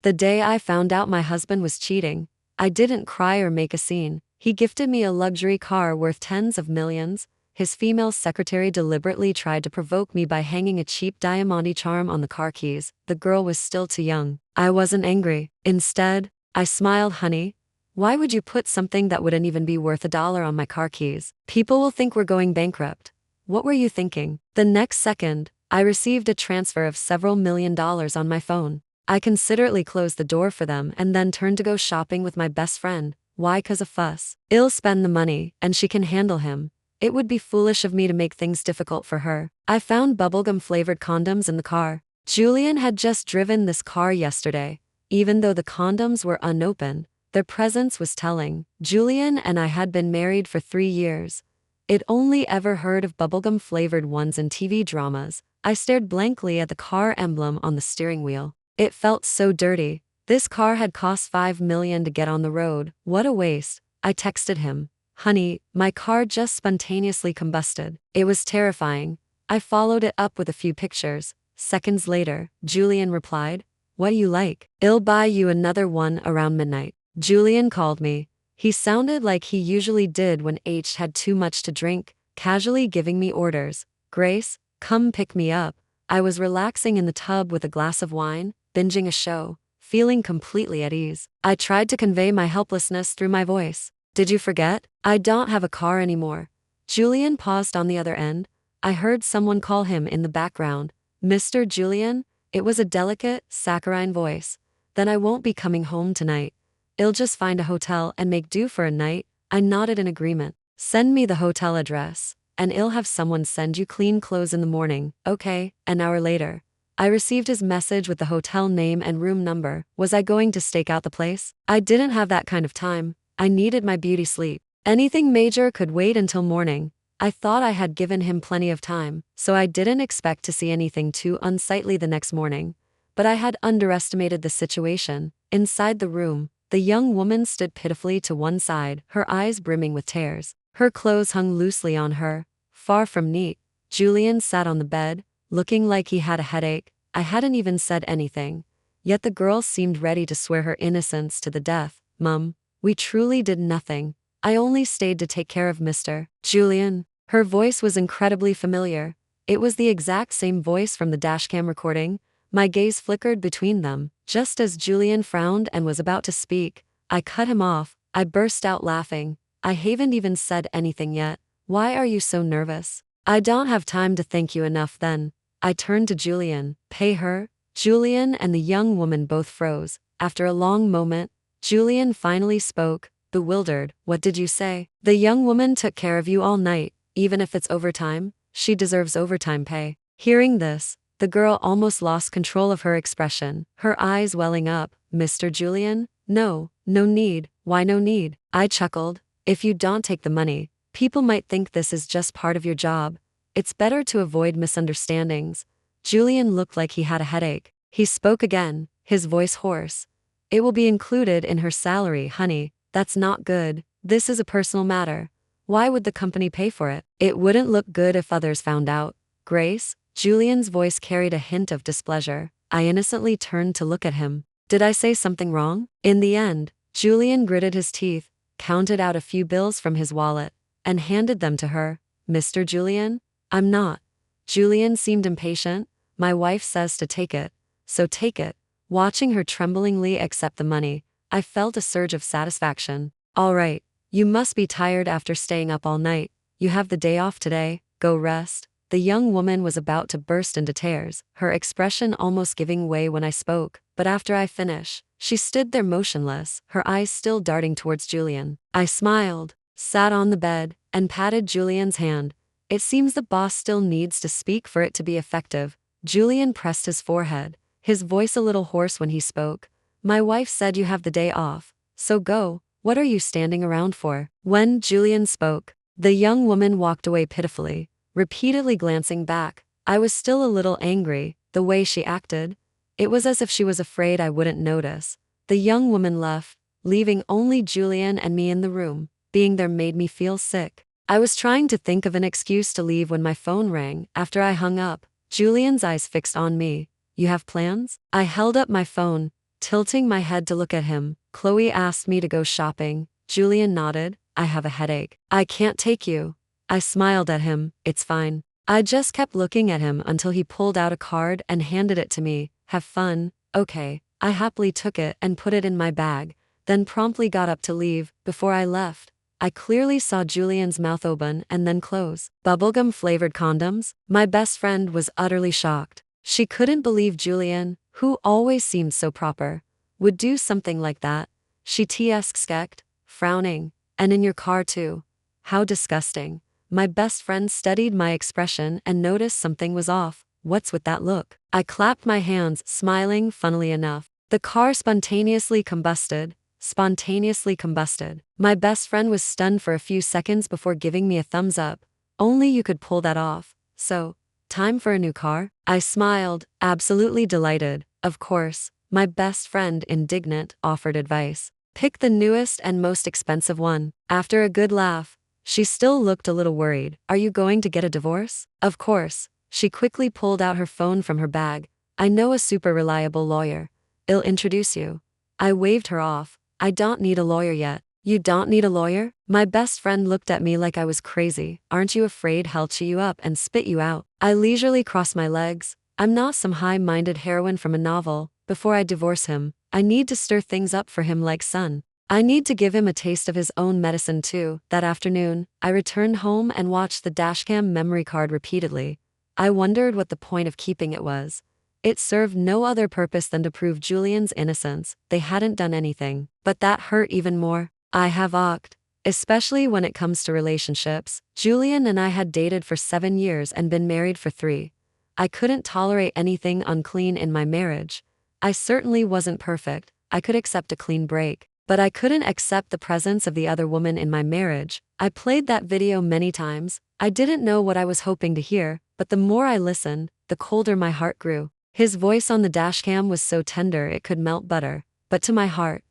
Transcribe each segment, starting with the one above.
The day I found out my husband was cheating, I didn't cry or make a scene. He gifted me a luxury car worth tens of millions. His female secretary deliberately tried to provoke me by hanging a cheap diamante charm on the car keys. The girl was still too young. I wasn't angry. Instead, I smiled. Honey, why would you put something that wouldn't even be worth $1 on my car keys? People will think we're going bankrupt. What were you thinking? The next second, I received a transfer of several $1 million on my phone. I considerately closed the door for them and then turned to go shopping with my best friend. Why? 'Cause of fuss. I'll spend the money, and she can handle him. It would be foolish of me to make things difficult for her. I found bubblegum-flavored condoms in the car. Julian had just driven this car yesterday. Even though the condoms were unopened, their presence was telling. Julian and I had been married for 3 years. I'd only ever heard of bubblegum-flavored ones in TV dramas. I stared blankly at the car emblem on the steering wheel. It felt so dirty. This car had cost $5 million to get on the road. What a waste. I texted him. Honey, my car just spontaneously combusted. It was terrifying. I followed it up with a few pictures. Seconds later, Julian replied, "What do you like? I'll buy you another one around midnight." Julian called me. He sounded like he usually did when H had too much to drink, casually giving me orders. "Grace, come pick me up." I was relaxing in the tub with a glass of wine, binging a show, feeling completely at ease. I tried to convey my helplessness through my voice. "Did you forget? I don't have a car anymore." Julian paused on the other end. I heard someone call him in the background. "Mr. Julian?" It was a delicate, saccharine voice. "Then I won't be coming home tonight. I'll just find a hotel and make do for a night." I nodded in agreement. "Send me the hotel address, and I'll have someone send you clean clothes in the morning." Okay. An hour later, I received his message with the hotel name and room number. Was I going to stake out the place? I didn't have that kind of time. I needed my beauty sleep. Anything major could wait until morning. I thought I had given him plenty of time, so I didn't expect to see anything too unsightly the next morning. But I had underestimated the situation. Inside the room, the young woman stood pitifully to one side, her eyes brimming with tears. Her clothes hung loosely on her, far from neat. Julian sat on the bed, looking like he had a headache. I hadn't even said anything, yet the girl seemed ready to swear her innocence to the death. "Mum, we truly did nothing. I only stayed to take care of Mr. Julian." Her voice was incredibly familiar. It was the exact same voice from the dashcam recording. My gaze flickered between them. Just as Julian frowned and was about to speak, I cut him off. I burst out laughing. "I haven't even said anything yet. Why are you so nervous?" "I don't have time to thank you enough then." I turned to Julian. "Pay her?" Julian and the young woman both froze. After a long moment, Julian finally spoke, bewildered. "What did you say?" "The young woman took care of you all night, even if it's overtime. She deserves overtime pay." Hearing this, the girl almost lost control of her expression, her eyes welling up. "Mr. Julian? No need." "Why no need?" I chuckled. "If you don't take the money, people might think this is just part of your job. It's better to avoid misunderstandings." Julian looked like he had a headache. He spoke again, his voice hoarse. "It will be included in her salary, honey." "That's not good. This is a personal matter. Why would the company pay for it?" "It wouldn't look good if others found out." "Grace?" Julian's voice carried a hint of displeasure. I innocently turned to look at him. Did I say something wrong? In the end, Julian gritted his teeth, counted out a few bills from his wallet, and handed them to her. "Mr. Julian? I'm not." Julian seemed impatient. "My wife says to take it, so take it." Watching her tremblingly accept the money, I felt a surge of satisfaction. "All right, you must be tired after staying up all night. You have the day off today, go rest." The young woman was about to burst into tears, her expression almost giving way when I spoke, but after I finished, she stood there motionless, her eyes still darting towards Julian. I smiled, sat on the bed, and patted Julian's hand. "It seems the boss still needs to speak for it to be effective." Julian pressed his forehead, his voice a little hoarse when he spoke. "My wife said you have the day off, so go. What are you standing around for?" When Julian spoke, the young woman walked away pitifully, repeatedly glancing back. I was still a little angry, the way she acted. It was as if she was afraid I wouldn't notice. The young woman left, leaving only Julian and me in the room. Being there made me feel sick. I was trying to think of an excuse to leave when my phone rang. After I hung up, Julian's eyes fixed on me. "You have plans?" I held up my phone. Tilting my head to look at him, Chloe asked me to go shopping. Julian nodded. I have a headache. I can't take you. I smiled at him. It's fine. I just kept looking at him until he pulled out a card and handed it to me. Have fun. Okay. I happily took it and put it in my bag, then promptly got up to leave. Before I left, I clearly saw Julian's mouth open and then close. Bubblegum flavored condoms? My best friend was utterly shocked. She couldn't believe Julian, who always seemed so proper, would do something like that. She skeked, frowning. And in your car too. How disgusting. My best friend studied my expression and noticed something was off. What's with that look? I clapped my hands, smiling funnily enough. The car spontaneously combusted. My best friend was stunned for a few seconds before giving me a thumbs up. Only you could pull that off. So, time for a new car? I smiled, absolutely delighted. Of course, my best friend, indignant, offered advice. Pick the newest and most expensive one. After a good laugh, she still looked a little worried. Are you going to get a divorce? Of course. She quickly pulled out her phone from her bag. I know a super reliable lawyer. I'll introduce you. I waved her off. I don't need a lawyer yet. You don't need a lawyer? My best friend looked at me like I was crazy. Aren't you afraid he'll chew you up and spit you out? I leisurely crossed my legs. I'm not some high-minded heroine from a novel. Before I divorce him, I need to stir things up for him like sun. I need to give him a taste of his own medicine too. That afternoon, I returned home and watched the dashcam memory card repeatedly. I wondered what the point of keeping it was. It served no other purpose than to prove Julian's innocence. They hadn't done anything. But that hurt even more. I have especially when it comes to relationships. Julian and I had dated for 7 years and been married for 3. I couldn't tolerate anything unclean in my marriage. I certainly wasn't perfect. I could accept a clean break. But I couldn't accept the presence of the other woman in my marriage. I played that video many times. I didn't know what I was hoping to hear, but the more I listened, the colder my heart grew. His voice on the dashcam was so tender it could melt butter, but to my heart,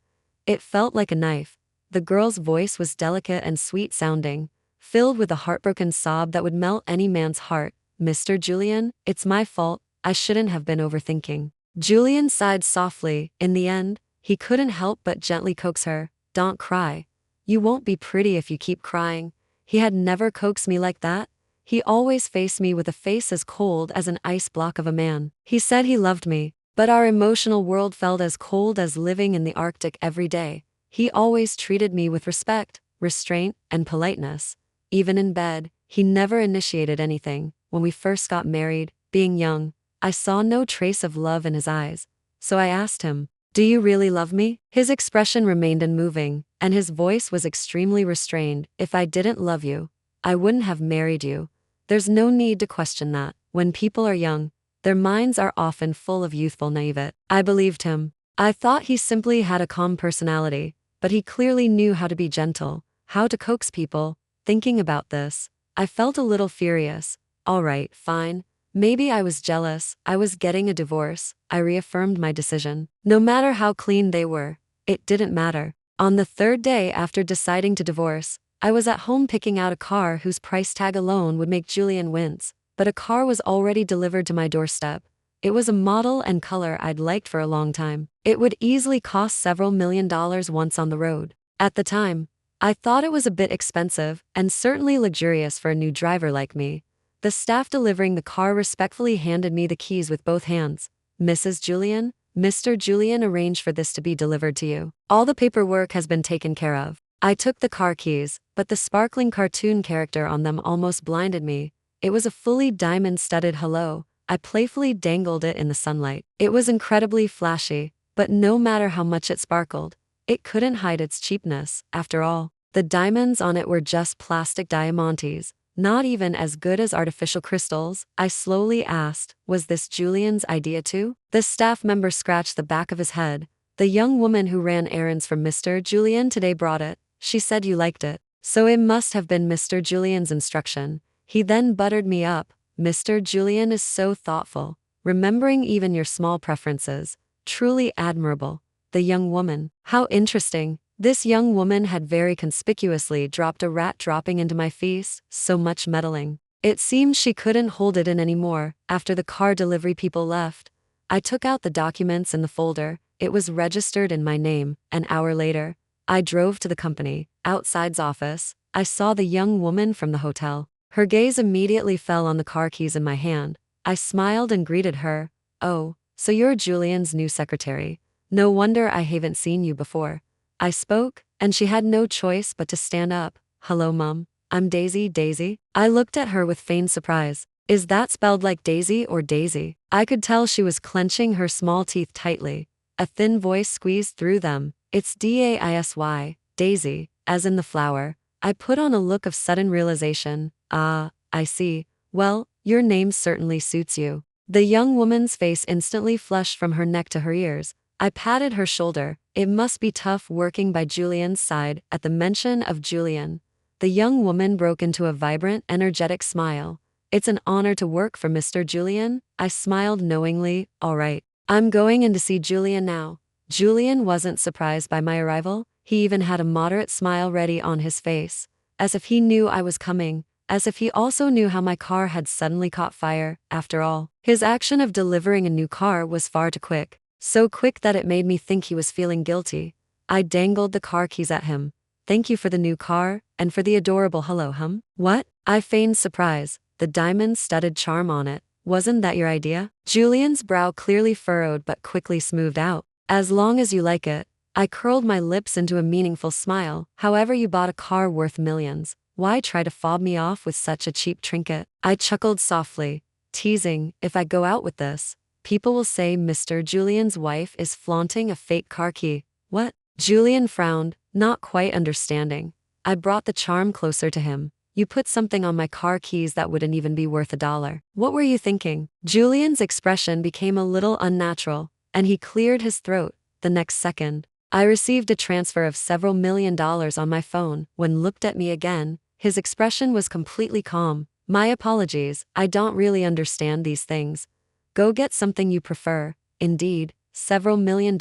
it felt like a knife. The girl's voice was delicate and sweet-sounding, filled with a heartbroken sob that would melt any man's heart. Mr. Julian, it's my fault. I shouldn't have been overthinking. Julian sighed softly. In the end, he couldn't help but gently coax her. Don't cry. You won't be pretty if you keep crying. He had never coaxed me like that. He always faced me with a face as cold as an ice block of a man. He said he loved me, but our emotional world felt as cold as living in the Arctic every day. He always treated me with respect, restraint, and politeness. Even in bed, he never initiated anything. When we first got married, being young, I saw no trace of love in his eyes. So I asked him, do you really love me? His expression remained unmoving, and his voice was extremely restrained. If I didn't love you, I wouldn't have married you. There's no need to question that. When people are young, their minds are often full of youthful naivete. I believed him. I thought he simply had a calm personality, but he clearly knew how to be gentle, how to coax people. Thinking about this, I felt a little furious. All right, fine. Maybe I was jealous. I was getting a divorce. I reaffirmed my decision. No matter how clean they were, it didn't matter. On the 3rd day after deciding to divorce, I was at home picking out a car whose price tag alone would make Julian wince, but a car was already delivered to my doorstep. It was a model and color I'd liked for a long time. It would easily cost several $1,000,000 once on the road. At the time, I thought it was a bit expensive and certainly luxurious for a new driver like me. The staff delivering the car respectfully handed me the keys with both hands. Mrs. Julian, Mr. Julian arranged for this to be delivered to you. All the paperwork has been taken care of. I took the car keys, but the sparkling cartoon character on them almost blinded me. It was a fully diamond-studded hello. I playfully dangled it in the sunlight. It was incredibly flashy, but no matter how much it sparkled, it couldn't hide its cheapness. After all, the diamonds on it were just plastic diamantes, not even as good as artificial crystals. I slowly asked, was this Julian's idea too? The staff member scratched the back of his head. The young woman who ran errands for Mr. Julian today brought it. She said you liked it. So it must have been Mr. Julian's instruction. He then buttered me up. Mr. Julian is so thoughtful, remembering even your small preferences. Truly admirable. The young woman. How interesting. This young woman had very conspicuously dropped a rat dropping into my feast. So much meddling. It seemed she couldn't hold it in anymore. After the car delivery people left, I took out the documents in the folder, It was registered in my name. An hour later, I drove to the company. Outside's office, I saw the young woman from the hotel. Her gaze immediately fell on the car keys in my hand. I smiled and greeted her. "Oh, so you're Julian's new secretary. No wonder I haven't seen you before." I spoke, and she had no choice but to stand up. "Hello, Mum. I'm Daisy." Daisy? I looked at her with feigned surprise. Is that spelled like Daisy or Daisy? I could tell she was clenching her small teeth tightly. A thin voice squeezed through them. "It's Daisy, Daisy, as in the flower." I put on a look of sudden realization. "Ah, I see. Well, your name certainly suits you." The young woman's face instantly flushed from her neck to her ears. I patted her shoulder. It must be tough working by Julian's side. At the mention of Julian, the young woman broke into a vibrant, energetic smile. "It's an honor to work for Mr. Julian." I smiled knowingly. "All right. I'm going in to see Julian now." Julian wasn't surprised by my arrival. He even had a moderate smile ready on his face, as if he knew I was coming, as if he also knew how my car had suddenly caught fire. After all, his action of delivering a new car was far too quick. So quick that it made me think he was feeling guilty. I dangled the car keys at him. "Thank you for the new car, and for the adorable hello, hum." "What?" I feigned surprise. "The diamond-studded charm on it. Wasn't that your idea?" Julian's brow clearly furrowed but quickly smoothed out. "As long as you like it." I curled my lips into a meaningful smile. "However, you bought a car worth millions. Why try to fob me off with such a cheap trinket?" I chuckled softly, teasing, "If I go out with this, people will say Mr. Julian's wife is flaunting a fake car key." "What?" Julian frowned, not quite understanding. I brought the charm closer to him. "You put something on my car keys that wouldn't even be worth $1. What were you thinking?" Julian's expression became a little unnatural, and he cleared his throat. The next second, I received a transfer of several $1 million on my phone. When looked at me again, his expression was completely calm. "My apologies, I don't really understand these things. Go get something you prefer." Indeed, several $1 million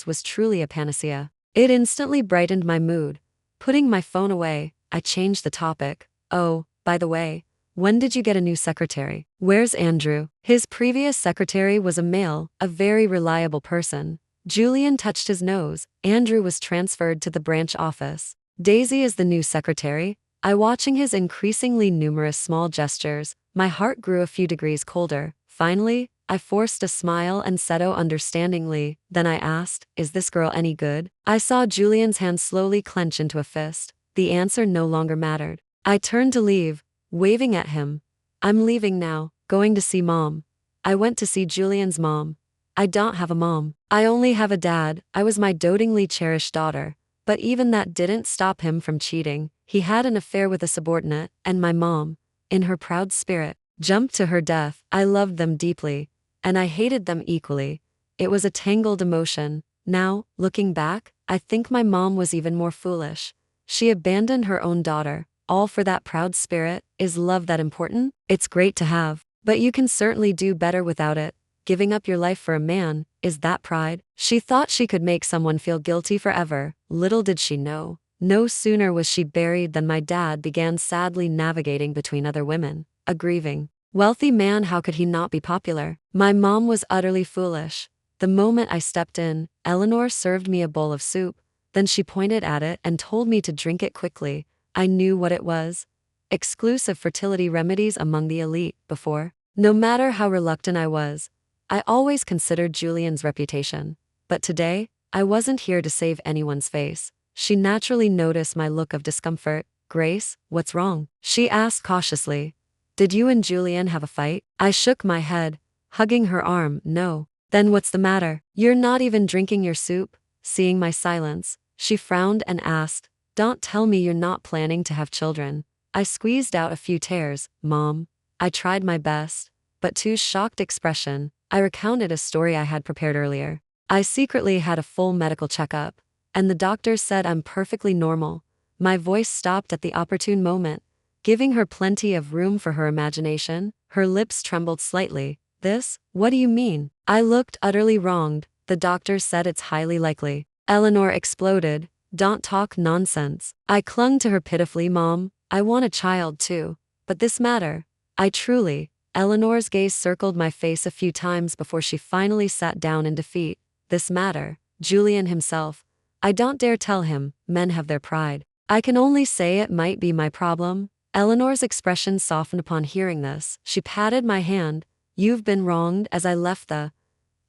was truly a panacea. It instantly brightened my mood. Putting my phone away, I changed the topic. "Oh, by the way, when did you get a new secretary? Where's Andrew?" His previous secretary was a male, a very reliable person. Julian touched his nose. "Andrew was transferred to the branch office. Daisy is the new secretary." Watching his increasingly numerous small gestures, my heart grew a few degrees colder. Finally, I forced a smile and said, "Oh," understandingly. Then I asked, "Is this girl any good?" I saw Julian's hand slowly clench into a fist. The answer no longer mattered. I turned to leave, waving at him. "I'm leaving now, going to see Mom." I went to see Julian's mom. I don't have a mom. I only have a dad. I was my dotingly cherished daughter. But even that didn't stop him from cheating. He had an affair with a subordinate, and my mom, in her proud spirit, jumped to her death. I loved them deeply, and I hated them equally. It was a tangled emotion. Now, looking back, I think my mom was even more foolish. She abandoned her own daughter, all for that proud spirit. Is love that important? It's great to have, but you can certainly do better without it. Giving up your life for a man, is that pride? She thought she could make someone feel guilty forever. Little did she know. No sooner was she buried than my dad began sadly navigating between other women. A grieving, wealthy man, how could he not be popular? My mom was utterly foolish. The moment I stepped in, Eleanor served me a bowl of soup. Then she pointed at it and told me to drink it quickly. I knew what it was. Exclusive fertility remedies among the elite. Before, no matter how reluctant I was, I always considered Julian's reputation. But today, I wasn't here to save anyone's face. She naturally noticed my look of discomfort. "Grace, what's wrong?" she asked cautiously. "Did you and Julian have a fight?" I shook my head, hugging her arm. "No." "Then what's the matter? You're not even drinking your soup." Seeing my silence, she frowned and asked, "Don't tell me you're not planning to have children." I squeezed out a few tears. "Mom, I tried my best." But to shocked expression, I recounted a story I had prepared earlier. I secretly had a full medical checkup, and the doctor said I'm perfectly normal. My voice stopped at the opportune moment, giving her plenty of room for her imagination. Her lips trembled slightly. "This? What do you mean?" I looked utterly wronged. "The doctor said it's highly likely." Eleanor exploded. "Don't talk nonsense." I clung to her pitifully. "Mom, I want a child too. But this matter, I truly..." Eleanor's gaze circled my face a few times before she finally sat down in defeat. "This matter, Julian himself. I don't dare tell him, men have their pride. I can only say it might be my problem. Eleanor's expression softened upon hearing this. She patted my hand. You've been wronged. As I left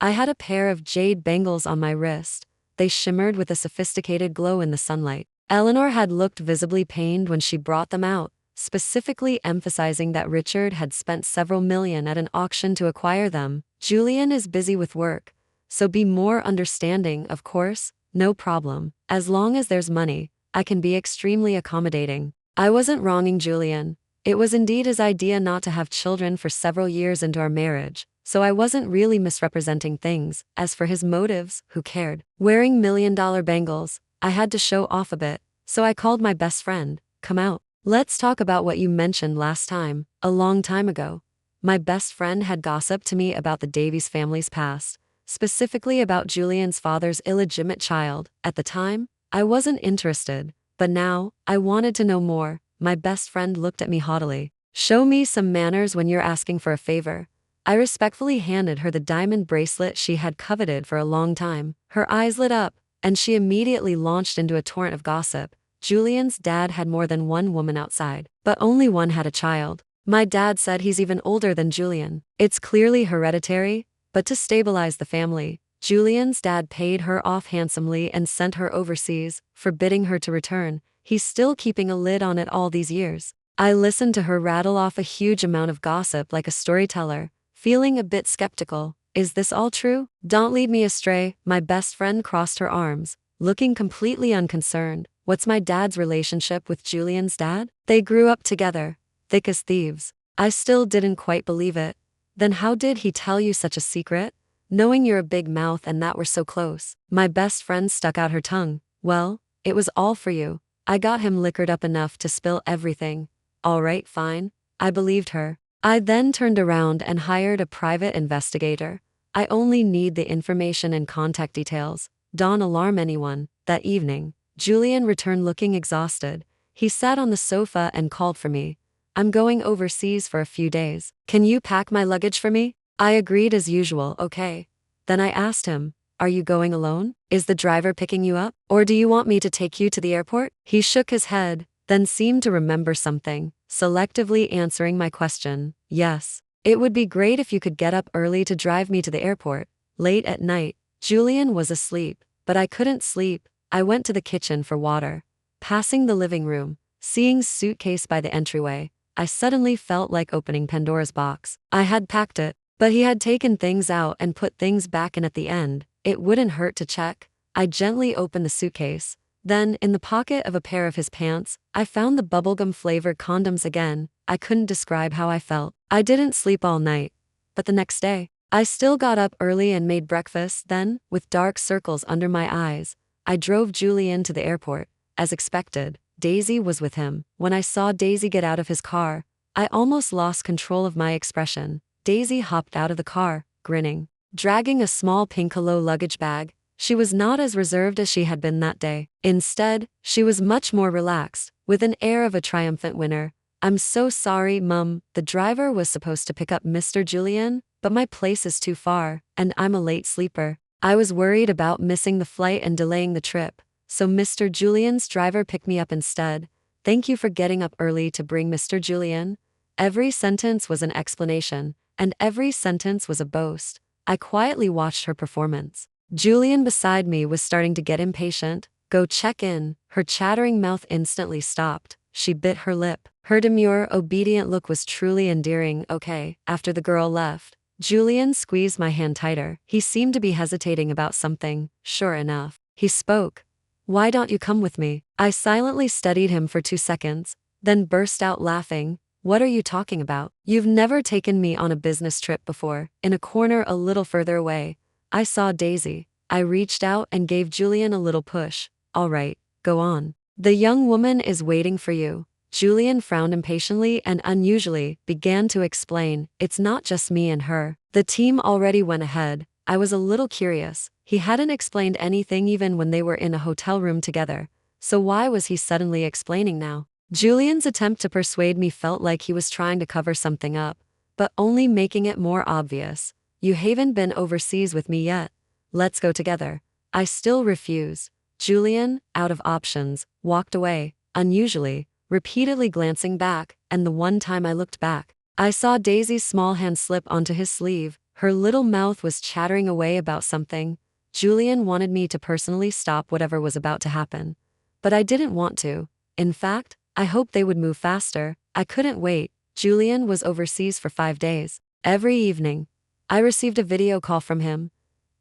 I had a pair of jade bangles on my wrist. They shimmered with a sophisticated glow in the sunlight. Eleanor had looked visibly pained when she brought them out, specifically emphasizing that Richard had spent several million at an auction to acquire them. Julian is busy with work, so be more understanding, of course. No problem. As long as there's money, I can be extremely accommodating. I wasn't wronging Julian. It was indeed his idea not to have children for several years into our marriage, so I wasn't really misrepresenting things. As for his motives, who cared? Wearing $1 million bangles, I had to show off a bit, so I called my best friend. Come out. Let's talk about what you mentioned last time, a long time ago. My best friend had gossiped to me about the Davies family's past, specifically about Julian's father's illegitimate child. At the time, I wasn't interested, but now, I wanted to know more. My best friend looked at me haughtily. Show me some manners when you're asking for a favor. I respectfully handed her the diamond bracelet she had coveted for a long time. Her eyes lit up, and she immediately launched into a torrent of gossip. Julian's dad had more than one woman outside, but only one had a child. My dad said he's even older than Julian. It's clearly hereditary, but to stabilize the family, Julian's dad paid her off handsomely and sent her overseas, forbidding her to return. He's still keeping a lid on it all these years. I listened to her rattle off a huge amount of gossip like a storyteller, feeling a bit skeptical. Is this all true? Don't lead me astray. My best friend crossed her arms, looking completely unconcerned. What's my dad's relationship with Julian's dad? They grew up together, thick as thieves. I still didn't quite believe it. Then how did he tell you such a secret? Knowing you're a big mouth and that we're so close. My best friend stuck out her tongue. Well, it was all for you. I got him liquored up enough to spill everything. All right, fine. I believed her. I then turned around and hired a private investigator. I only need the information and contact details. Don't alarm anyone. That evening, Julian returned looking exhausted. He sat on the sofa and called for me. I'm going overseas for a few days. Can you pack my luggage for me? I agreed as usual. Okay. Then I asked him, are you going alone? Is the driver picking you up? Or do you want me to take you to the airport? He shook his head, then seemed to remember something, selectively answering my question. Yes. It would be great if you could get up early to drive me to the airport. Late at night, Julian was asleep, but I couldn't sleep. I went to the kitchen for water. Passing the living room, seeing suitcase by the entryway, I suddenly felt like opening Pandora's box. I had packed it, but he had taken things out and put things back in at the end. It wouldn't hurt to check. I gently opened the suitcase. Then, in the pocket of a pair of his pants, I found the bubblegum-flavored condoms again. I couldn't describe how I felt. I didn't sleep all night. But the next day, I still got up early and made breakfast. Then, with dark circles under my eyes, I drove Julian to the airport. As expected, Daisy was with him. When I saw Daisy get out of his car, I almost lost control of my expression. Daisy hopped out of the car, grinning, dragging a small pink hello luggage bag. She was not as reserved as she had been that day. Instead, she was much more relaxed, with an air of a triumphant winner. I'm so sorry, Mum. The driver was supposed to pick up Mr. Julian, but my place is too far, and I'm a late sleeper. I was worried about missing the flight and delaying the trip, so Mr. Julian's driver picked me up instead. Thank you for getting up early to bring Mr. Julian. Every sentence was an explanation, and every sentence was a boast. I quietly watched her performance. Julian beside me was starting to get impatient. Go check in. Her chattering mouth instantly stopped. She bit her lip. Her demure, obedient look was truly endearing. Okay. After the girl left, Julian squeezed my hand tighter. He seemed to be hesitating about something. Sure enough, he spoke. Why don't you come with me? I silently studied him for 2 seconds, then burst out laughing. What are you talking about? You've never taken me on a business trip before. In a corner a little further away, I saw Daisy. I reached out and gave Julian a little push. All right, go on. The young woman is waiting for you. Julian frowned impatiently and unusually began to explain. It's not just me and her. The team already went ahead. I was a little curious. He hadn't explained anything even when they were in a hotel room together. So why was he suddenly explaining now? Julian's attempt to persuade me felt like he was trying to cover something up, but only making it more obvious. You haven't been overseas with me yet. Let's go together. I still refused. Julian, out of options, walked away, unusually, repeatedly glancing back, and the one time I looked back, I saw Daisy's small hand slip onto his sleeve. Her little mouth was chattering away about something. Julian wanted me to personally stop whatever was about to happen. But I didn't want to. In fact, I hoped they would move faster. I couldn't wait. Julian was overseas for 5 days. Every evening, I received a video call from him.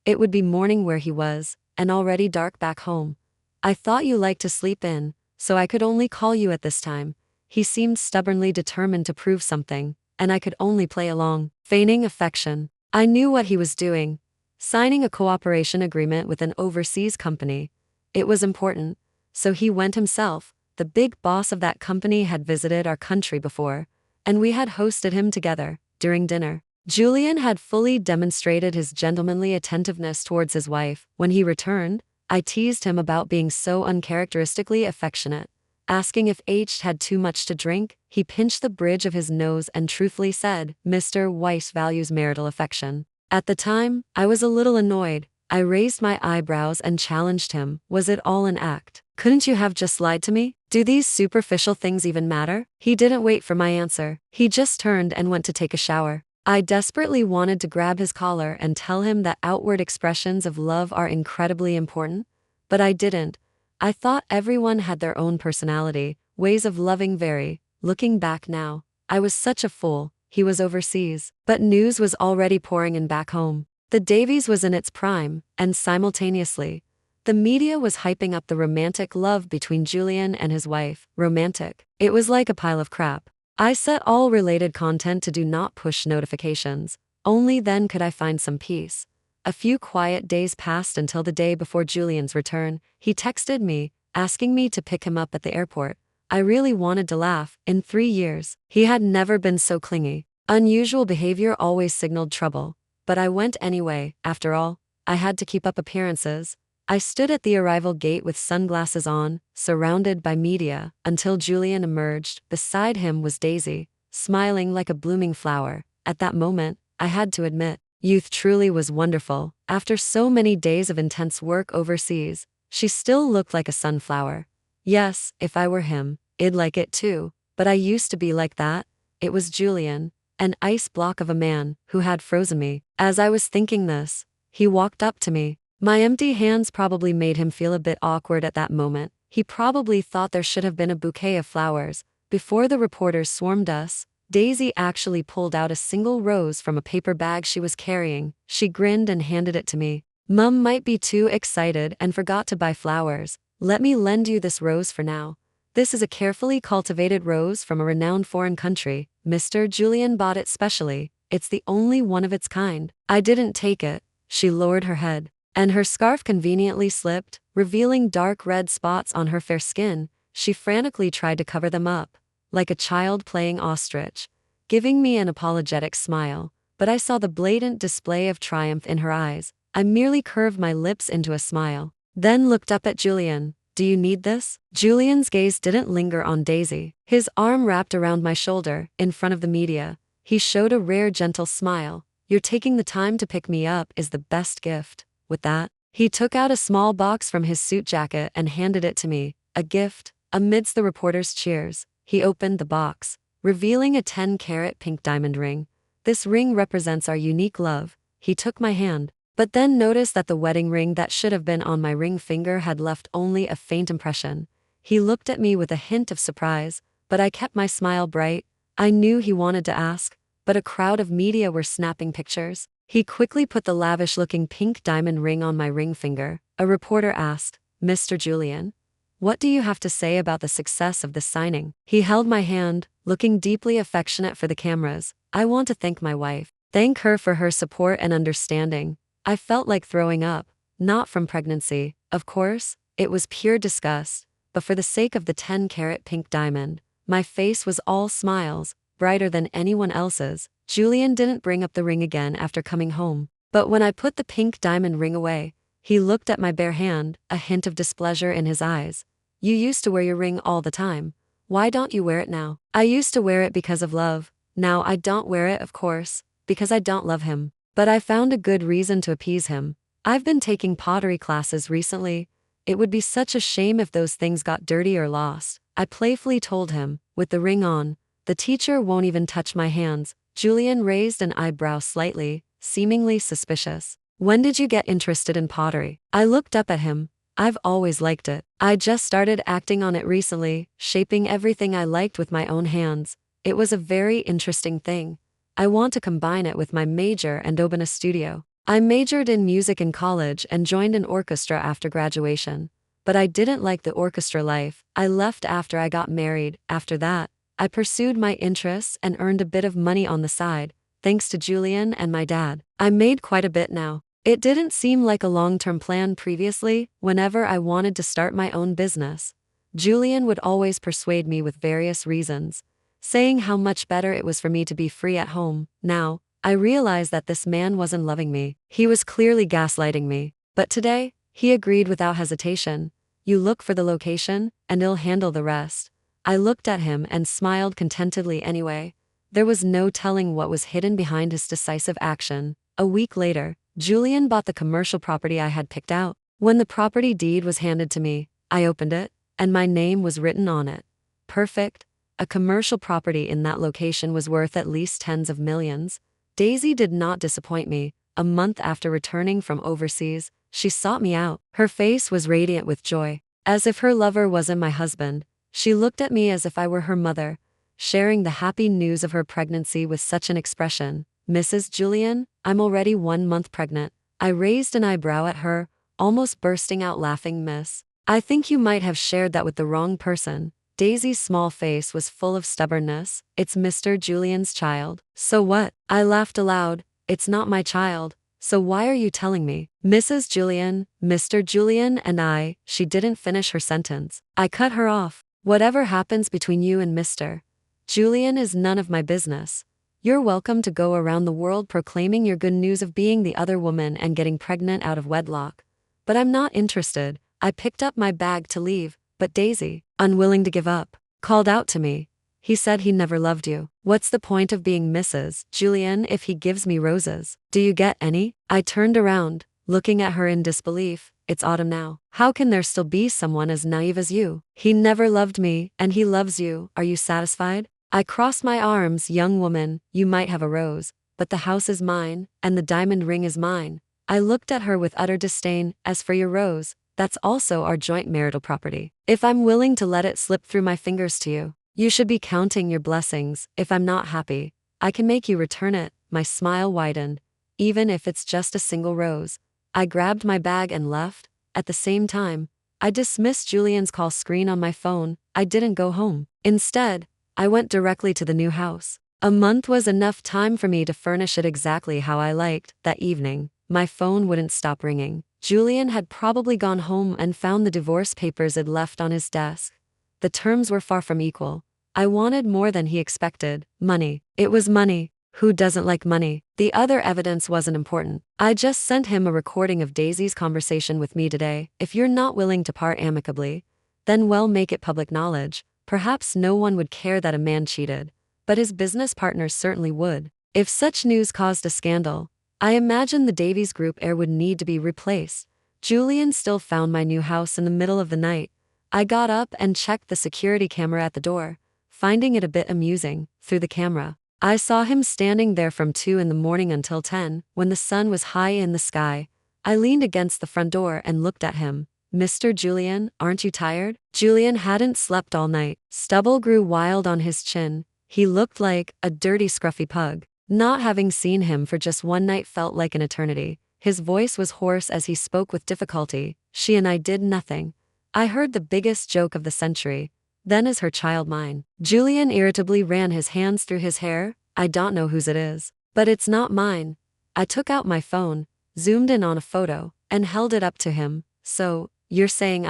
It would be morning where he was, and already dark back home. I thought you liked to sleep in, so I could only call you at this time. He seemed stubbornly determined to prove something, and I could only play along, feigning affection. I knew what he was doing. Signing a cooperation agreement with an overseas company. It was important, so he went himself. The big boss of that company had visited our country before, and we had hosted him together during dinner. Julian had fully demonstrated his gentlemanly attentiveness towards his wife. When he returned, I teased him about being so uncharacteristically affectionate. Asking if H had too much to drink, he pinched the bridge of his nose and truthfully said, "Mr. Weiss values marital affection." At the time, I was a little annoyed. I raised my eyebrows and challenged him. Was it all an act? Couldn't you have just lied to me? Do these superficial things even matter? He didn't wait for my answer. He just turned and went to take a shower. I desperately wanted to grab his collar and tell him that outward expressions of love are incredibly important, but I didn't. I thought everyone had their own personality, ways of loving vary. Looking back now, I was such a fool. He was overseas, but news was already pouring in back home. The Davies was in its prime, and simultaneously, the media was hyping up the romantic love between Julian and his wife. Romantic. It was like a pile of crap. I set all related content to do not push notifications. Only then could I find some peace. A few quiet days passed until the day before Julian's return. He texted me, asking me to pick him up at the airport. I really wanted to laugh. In 3 years, he had never been so clingy. Unusual behavior always signaled trouble. But I went anyway. After all, I had to keep up appearances. I stood at the arrival gate with sunglasses on, surrounded by media, until Julian emerged. Beside him was Daisy, smiling like a blooming flower. At that moment, I had to admit, youth truly was wonderful. After so many days of intense work overseas, she still looked like a sunflower. Yes, if I were him, I'd like it too. But I used to be like that. It was Julian, an ice block of a man, who had frozen me. As I was thinking this, he walked up to me. My empty hands probably made him feel a bit awkward at that moment. He probably thought there should have been a bouquet of flowers. Before the reporters swarmed us, Daisy actually pulled out a single rose from a paper bag she was carrying. She grinned and handed it to me. Mum might be too excited and forgot to buy flowers. Let me lend you this rose for now. This is a carefully cultivated rose from a renowned foreign country. Mr. Julian bought it specially. It's the only one of its kind. I didn't take it. She lowered her head, and her scarf conveniently slipped, revealing dark red spots on her fair skin. She frantically tried to cover them up, like a child playing ostrich, giving me an apologetic smile, but I saw the blatant display of triumph in her eyes. I merely curved my lips into a smile, then looked up at Julian. Do you need this? Julian's gaze didn't linger on Daisy. His arm wrapped around my shoulder, in front of the media. He showed a rare gentle smile. You're taking the time to pick me up is the best gift. With that, he took out a small box from his suit jacket and handed it to me. A gift. Amidst the reporters' cheers, he opened the box, revealing a 10-carat pink diamond ring. This ring represents our unique love. He took my hand, but then noticed that the wedding ring that should have been on my ring finger had left only a faint impression. He looked at me with a hint of surprise, but I kept my smile bright. I knew he wanted to ask, but a crowd of media were snapping pictures. He quickly put the lavish-looking pink diamond ring on my ring finger. A reporter asked, Mr. Julian, what do you have to say about the success of this signing? He held my hand, looking deeply affectionate for the cameras. I want to thank my wife. Thank her for her support and understanding. I felt like throwing up, not from pregnancy. Of course, it was pure disgust, but for the sake of the 10-carat pink diamond, my face was all smiles, brighter than anyone else's. Julian didn't bring up the ring again after coming home, but when I put the pink diamond ring away, he looked at my bare hand, a hint of displeasure in his eyes. You used to wear your ring all the time. Why don't you wear it now? I used to wear it because of love. Now I don't wear it, of course, because I don't love him. But I found a good reason to appease him. I've been taking pottery classes recently. It would be such a shame if those things got dirty or lost. I playfully told him, with the ring on. The teacher won't even touch my hands. Julian raised an eyebrow slightly, seemingly suspicious. When did you get interested in pottery? I looked up at him. I've always liked it. I just started acting on it recently, shaping everything I liked with my own hands. It was a very interesting thing. I want to combine it with my major and open a studio. I majored in music in college and joined an orchestra after graduation. But I didn't like the orchestra life. I left after I got married. After that, I pursued my interests and earned a bit of money on the side, thanks to Julian and my dad. I made quite a bit now. It didn't seem like a long-term plan previously. Whenever I wanted to start my own business, Julian would always persuade me with various reasons, saying how much better it was for me to be free at home. Now, I realized that this man wasn't loving me. He was clearly gaslighting me. But today, he agreed without hesitation. You look for the location, and he'll handle the rest. I looked at him and smiled contentedly anyway. There was no telling what was hidden behind his decisive action. A week later, Julian bought the commercial property I had picked out. When the property deed was handed to me, I opened it, and my name was written on it. Perfect. A commercial property in that location was worth at least tens of millions. Daisy did not disappoint me. A month after returning from overseas, she sought me out. Her face was radiant with joy. As if her lover wasn't my husband, she looked at me as if I were her mother, sharing the happy news of her pregnancy with such an expression. Mrs. Julian, I'm already 1 month pregnant. I raised an eyebrow at her, almost bursting out laughing. Miss, I think you might have shared that with the wrong person. Daisy's small face was full of stubbornness. It's Mr. Julian's child. So what? I laughed aloud. It's not my child. So why are you telling me? Mrs. Julian, Mr. Julian and I. She didn't finish her sentence. I cut her off. Whatever happens between you and Mr. Julian is none of my business. You're welcome to go around the world proclaiming your good news of being the other woman and getting pregnant out of wedlock. But I'm not interested. I picked up my bag to leave, but Daisy, unwilling to give up, called out to me. He said he never loved you. What's the point of being Mrs. Julian if he gives me roses? Do you get any? I turned around, looking at her in disbelief. It's autumn now. How can there still be someone as naive as you? He never loved me, and he loves you. Are you satisfied? I crossed my arms. Young woman, you might have a rose, but the house is mine, and the diamond ring is mine. I looked at her with utter disdain. As for your rose, that's also our joint marital property. If I'm willing to let it slip through my fingers to you, you should be counting your blessings. If I'm not happy, I can make you return it. My smile widened. Even if it's just a single rose. I grabbed my bag and left. At the same time, I dismissed Julian's call screen on my phone. I didn't go home. Instead, I went directly to the new house. A month was enough time for me to furnish it exactly how I liked. That evening, my phone wouldn't stop ringing. Julian had probably gone home and found the divorce papers I'd left on his desk. The terms were far from equal. I wanted more than he expected. Money. It was money. Who doesn't like money? The other evidence wasn't important. I just sent him a recording of Daisy's conversation with me today. If you're not willing to part amicably, then well, make it public knowledge. Perhaps no one would care that a man cheated, but his business partners certainly would. If such news caused a scandal, I imagine the Davies Group heir would need to be replaced. Julian still found my new house in the middle of the night. I got up and checked the security camera at the door, finding it a bit amusing. Through the camera, I saw him standing there from 2 in the morning until 10, when the sun was high in the sky. I leaned against the front door and looked at him. Mr. Julian, aren't you tired? Julian hadn't slept all night. Stubble grew wild on his chin. He looked like a dirty, scruffy pug. Not having seen him for just one night felt like an eternity. His voice was hoarse as he spoke with difficulty. She and I did nothing. I heard the biggest joke of the century. Then is her child mine? Julian irritably ran his hands through his hair. I don't know whose it is, but it's not mine. I took out my phone, zoomed in on a photo, and held it up to him. So, you're saying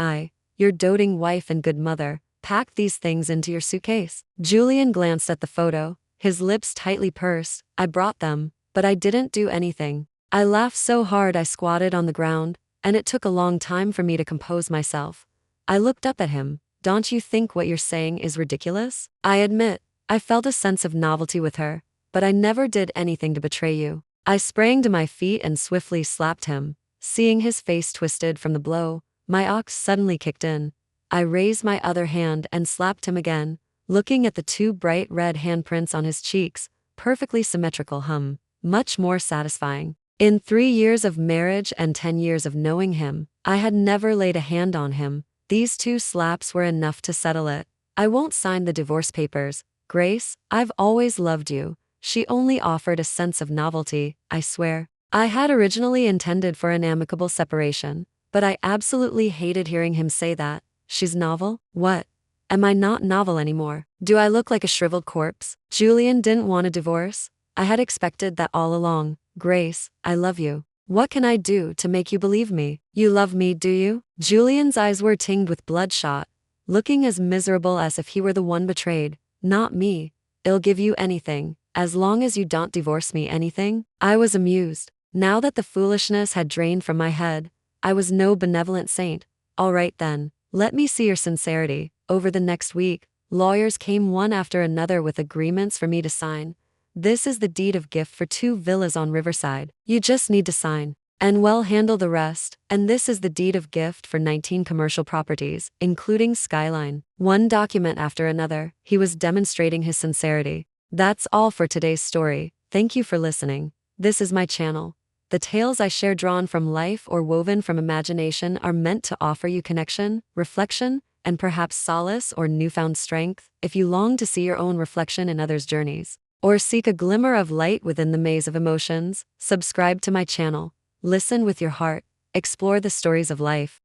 your doting wife and good mother, packed these things into your suitcase? Julian glanced at the photo, his lips tightly pursed. I brought them, but I didn't do anything. I laughed so hard I squatted on the ground, and it took a long time for me to compose myself. I looked up at him. Don't you think what you're saying is ridiculous? I admit, I felt a sense of novelty with her, but I never did anything to betray you. I sprang to my feet and swiftly slapped him. Seeing his face twisted from the blow, my ox suddenly kicked in. I raised my other hand and slapped him again, looking at the two bright red handprints on his cheeks, perfectly symmetrical. Much more satisfying. In 3 years of marriage and 10 years of knowing him, I had never laid a hand on him. These 2 slaps were enough to settle it. I won't sign the divorce papers, Grace. I've always loved you. She only offered a sense of novelty, I swear. I had originally intended for an amicable separation, but I absolutely hated hearing him say that. She's novel? What? Am I not novel anymore? Do I look like a shriveled corpse? Julian didn't want a divorce? I had expected that all along. Grace, I love you. What can I do to make you believe me? You love me, do you? Julian's eyes were tinged with bloodshot, looking as miserable as if he were the one betrayed. Not me. I'll give you anything, as long as you don't divorce me. Anything? I was amused. Now that the foolishness had drained from my head, I was no benevolent saint. All right then, let me see your sincerity. Over the next week, lawyers came one after another with agreements for me to sign. This is the deed of gift for 2 villas on Riverside. You just need to sign, and we'll handle the rest. And this is the deed of gift for 19 commercial properties, including Skyline. One document after another, he was demonstrating his sincerity. That's all for today's story. Thank you for listening. This is my channel. The tales I share, drawn from life or woven from imagination, are meant to offer you connection, reflection, and perhaps solace or newfound strength. If you long to see your own reflection in others' journeys, or seek a glimmer of light within the maze of emotions, subscribe to my channel. Listen with your heart. Explore the stories of life.